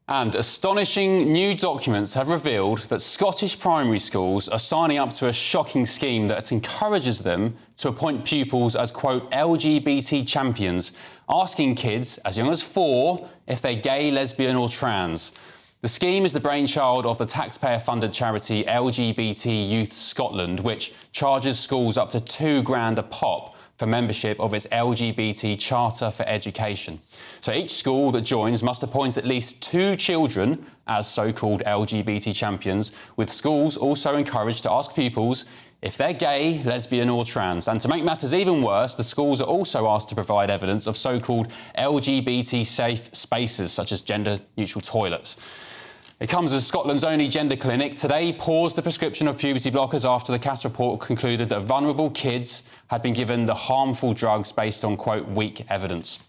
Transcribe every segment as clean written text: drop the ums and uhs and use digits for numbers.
And astonishing new documents have revealed that Scottish primary schools are signing up to a shocking scheme that encourages them to appoint pupils as, quote, LGBT champions, asking kids as young as 4 if they're gay, lesbian or trans. The scheme is the brainchild of the taxpayer-funded charity LGBT Youth Scotland, which charges schools up to £2,000 a pop for membership of its LGBT Charter for Education. So each school that joins must appoint at least 2 children as so-called LGBT champions, with schools also encouraged to ask pupils if they're gay, lesbian or trans. And to make matters even worse, the schools are also asked to provide evidence of so-called LGBT-safe spaces, such as gender-neutral toilets. It comes as Scotland's only gender clinic today paused the prescription of puberty blockers after the CAS report concluded that vulnerable kids had been given the harmful drugs based on, quote, weak evidence.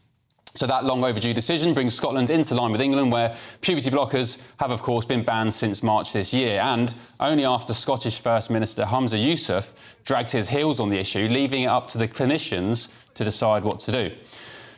So that long overdue decision brings Scotland into line with England, where puberty blockers have, of course, been banned since March this year, and only after Scottish First Minister Humza Yousaf dragged his heels on the issue, leaving it up to the clinicians to decide what to do.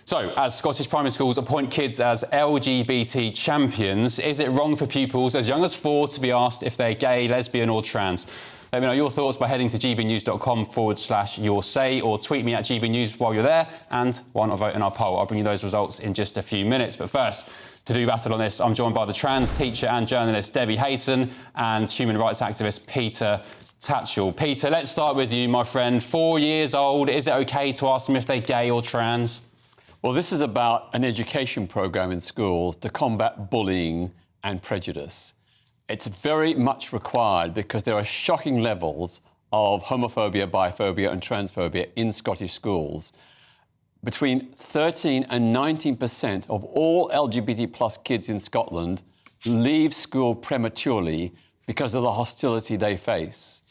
So, as Scottish primary schools appoint kids as LGBT champions, is it wrong for pupils as young as 4 to be asked if they're gay, lesbian or trans? Let me know your thoughts by heading to gbnews.com/yoursay or tweet me at gbnews while you're there, and why not vote in our poll? I'll bring you those results in just a few minutes. But first, to do battle on this, I'm joined by the trans teacher and journalist Debbie Hayton and human rights activist Peter Tatchell. Peter, let's start with you, my friend. 4 years old, is it OK to ask them if they're gay or trans? Well, this is about an education programme in schools to combat bullying and prejudice. It's very much required because there are shocking levels of homophobia, biphobia and transphobia in Scottish schools. Between 13 and 19% of all LGBT plus kids in Scotland leave school prematurely because of the hostility they face.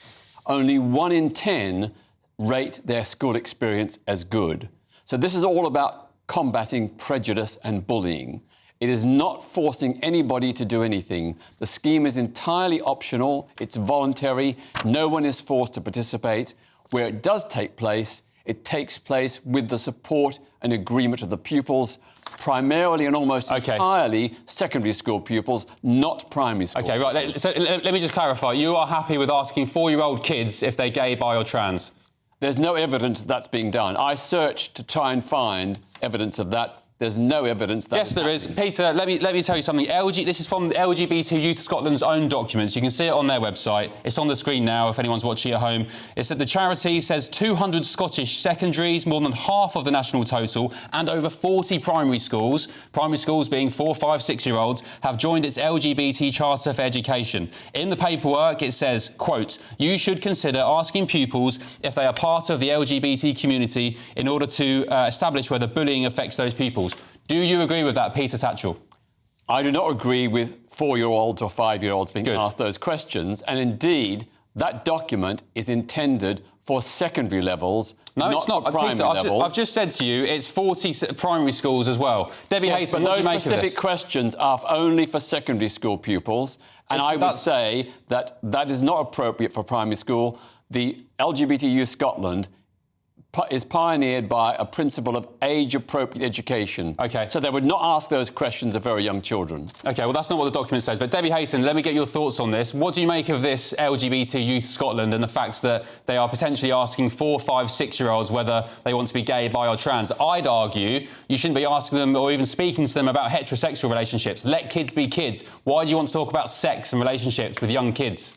Only 1 in 10 rate their school experience as good. So this is all about combating prejudice and bullying. It is not forcing anybody to do anything. The scheme is entirely optional, it's voluntary, no one is forced to participate. Where it does take place, it takes place with the support and agreement of the pupils, primarily and almost entirely secondary school pupils, not primary school. OK, right, so let me just clarify. You are happy with asking 4-year-old kids if they're gay, bi or trans? There's no evidence that's being done. I searched to try and find evidence of that. There's no evidence that. Yes, there is. Peter, let me tell you something. This is from LGBT Youth Scotland's own documents. You can see it on their website. It's on the screen now if anyone's watching at home. It's that the charity says 200 Scottish secondaries, more than half of the national total, and over 40 primary schools being 4, 5, 6-year-olds, have joined its LGBT Charter for Education. In the paperwork, it says, quote, you should consider asking pupils if they are part of the LGBT community in order to establish whether bullying affects those pupils. Do you agree with that, Peter Tatchell? I do not agree with 4-year-olds or 5-year-olds being asked those questions. And indeed, that document is intended for secondary levels, no, not it's not. for primary Peter, levels. I've just said to you, it's 40 primary schools as well. Debbie Hayton, what do you make of this? Those specific questions are only for secondary school pupils. And I would say that that is not appropriate for primary school. The LGBT Youth Scotland is pioneered by a principle of age-appropriate education. OK. So they would not ask those questions of very young children. OK, well, that's not what the document says. But Debbie Hayton, let me get your thoughts on this. What do you make of this LGBT Youth Scotland and the fact that they are potentially asking 4, 5, 6-year-olds whether they want to be gay, bi or trans? I'd argue you shouldn't be asking them or even speaking to them about heterosexual relationships. Let kids be kids. Why do you want to talk about sex and relationships with young kids?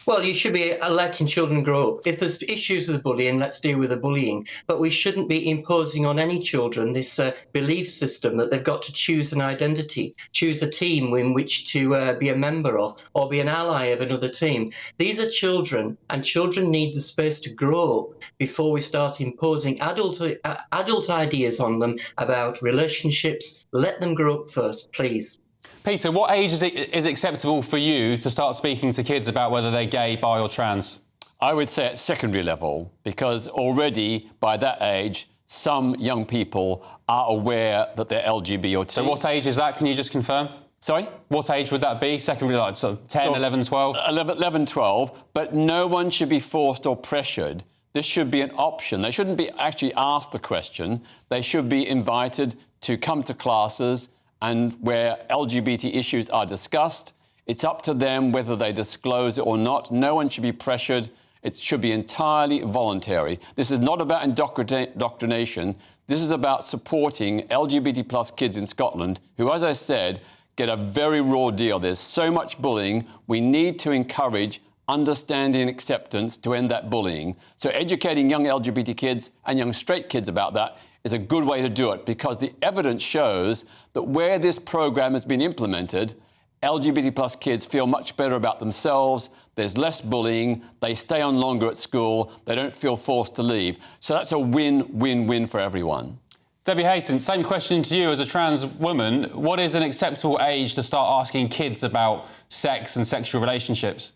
Well, you should be letting children grow up. If there's issues with bullying, let's deal with the bullying. But we shouldn't be imposing on any children this belief system that they've got to choose an identity, choose a team in which to be a member of, or be an ally of another team. These are children, and children need the space to grow before we start imposing adult ideas on them about relationships. Let them grow up first, please. Peter, what age is it acceptable for you to start speaking to kids about whether they're gay, bi or trans? I would say at secondary level, because already by that age, some young people are aware that they're LGBT. So what age is that? Can you just confirm? Sorry? What age would that be? Secondary, like so 10, 11, 12? 11, 12, but no one should be forced or pressured. This should be an option. They shouldn't be actually asked the question. They should be invited to come to classes and where LGBT issues are discussed. It's up to them whether they disclose it or not. No one should be pressured. It should be entirely voluntary. This is not about indoctrination. This is about supporting LGBT plus kids in Scotland who, as I said, get a very raw deal. There's so much bullying. We need to encourage understanding and acceptance to end that bullying. So educating young LGBT kids and young straight kids about that is a good way to do it, because the evidence shows that where this program has been implemented, LGBT plus kids feel much better about themselves, there's less bullying, they stay on longer at school, they don't feel forced to leave. So that's a win-win-win for everyone. Debbie Hayton, same question to you as a trans woman. What is an acceptable age to start asking kids about sex and sexual relationships?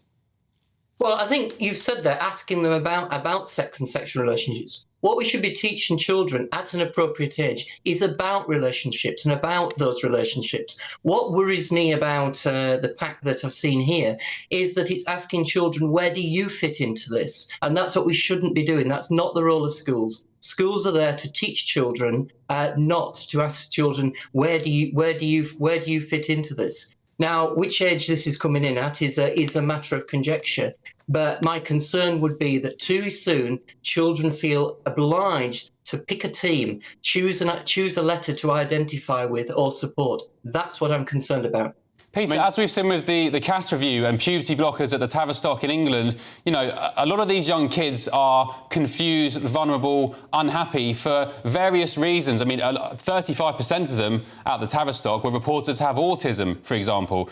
Well, I think you've said there, asking them about sex and sexual relationships. What we should be teaching children at an appropriate age is about relationships and about those relationships. What worries me about the pack that I've seen here is that it's asking children, where do you fit into this? And that's what we shouldn't be doing. That's not the role of schools. Schools are there to teach children, not to ask children, where do you fit into this? Now, which age this is coming in at is a matter of conjecture. But my concern would be that too soon children feel obliged to pick a team, choose a letter to identify with or support. That's what I'm concerned about. Peter, as we've seen with the CAS review and puberty blockers at the Tavistock in England, you know, a lot of these young kids are confused, vulnerable, unhappy for various reasons. I mean, 35% of them at the Tavistock were reported to have autism, for example.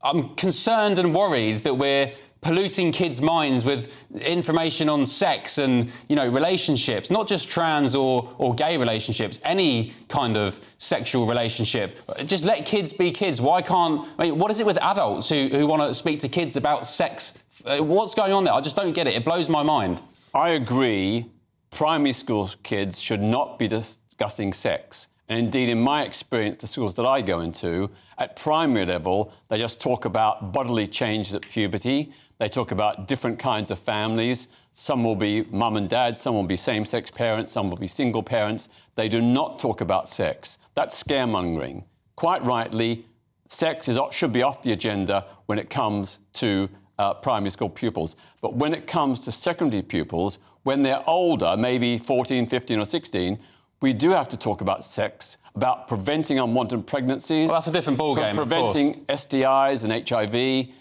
I'm concerned and worried that we're polluting kids' minds with information on sex and, you know, relationships, not just trans or gay relationships, any kind of sexual relationship. Just let kids be kids. Why can't... I mean, what is it with adults who want to speak to kids about sex? What's going on there? I just don't get it. It blows my mind. I agree. Primary school kids should not be discussing sex. And indeed, in my experience, the schools that I go into, at primary level, they just talk about bodily changes at puberty. They talk about different kinds of families. Some will be mum and dad, some will be same-sex parents, some will be single parents. They do not talk about sex. That's scaremongering. Quite rightly, sex should be off the agenda when it comes to primary school pupils. But when it comes to secondary pupils, when they're older, maybe 14, 15 or 16, we do have to talk about sex, about preventing unwanted pregnancies. Well, that's a different ballgame, preventing STIs and HIV,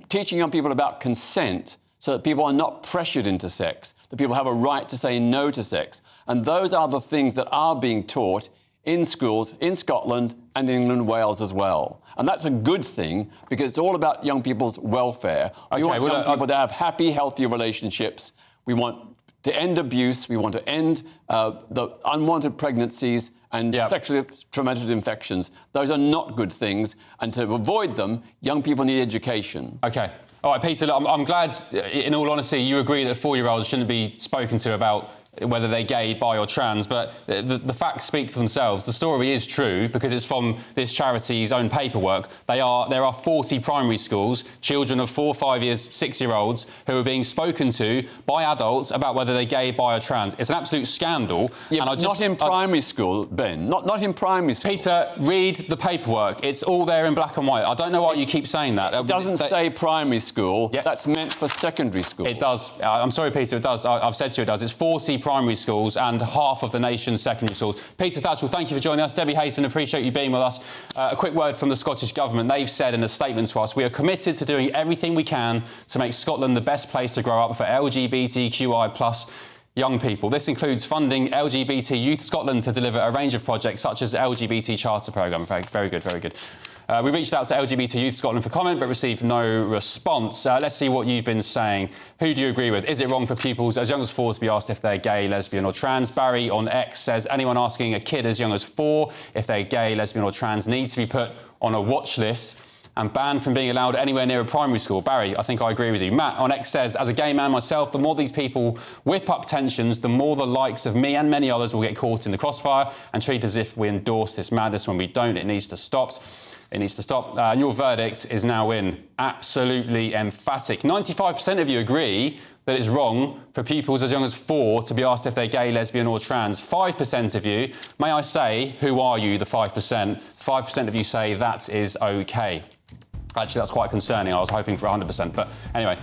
teaching young people about consent so that people are not pressured into sex, that people have a right to say no to sex. And those are the things that are being taught in schools in Scotland and England, Wales as well. And that's a good thing, because it's all about young people's welfare. We want young people to have happy, healthy relationships. We want to end abuse, we want to end the unwanted pregnancies and sexually transmitted infections. Those are not good things, and to avoid them, young people need education. OK. All right, Peter, look, I'm glad, in all honesty, you agree that 4-year-olds shouldn't be spoken to about whether they're gay, bi or trans, but the facts speak for themselves. The story is true because it's from this charity's own paperwork. There are 40 primary schools, children of 4, 5 years, 6-year-olds, who are being spoken to by adults about whether they're gay, bi or trans. It's an absolute scandal. Yeah, and not in primary school, Ben. Not in primary school. Peter, read the paperwork. It's all there in black and white. I don't know why you keep saying that. It doesn't say primary school. Yep. That's meant for secondary school. It does. I'm sorry, Peter, it does. I've said to you it does. It's 40 primary schools and half of the nation's secondary schools. Peter Thatchell, thank you for joining us. Debbie Hayton, appreciate you being with us. A quick word from the Scottish Government. They've said in a statement to us, we are committed to doing everything we can to make Scotland the best place to grow up for LGBTQI+ young people. This includes funding LGBT Youth Scotland to deliver a range of projects such as the LGBT Charter Programme. Very good, very good. We reached out to LGBT Youth Scotland for comment but received no response. Let's see what you've been saying. Who do you agree with? Is it wrong for pupils as young as 4 to be asked if they're gay, lesbian or trans? Barry on X says anyone asking a kid as young as 4 if they're gay, lesbian or trans needs to be put on a watch list and banned from being allowed anywhere near a primary school. Barry, I think I agree with you. Matt on X says, as a gay man myself, the more these people whip up tensions, the more the likes of me and many others will get caught in the crossfire and treat as if we endorse this madness when we don't. It needs to stop. It needs to stop. And your verdict is now in. Absolutely emphatic. 95% of you agree that it's wrong for pupils as young as 4 to be asked if they're gay, lesbian or trans. 5% of you, may I say, who are you, the 5%? 5% of you say that is OK. Actually, that's quite concerning. I was hoping for 100%, but anyway.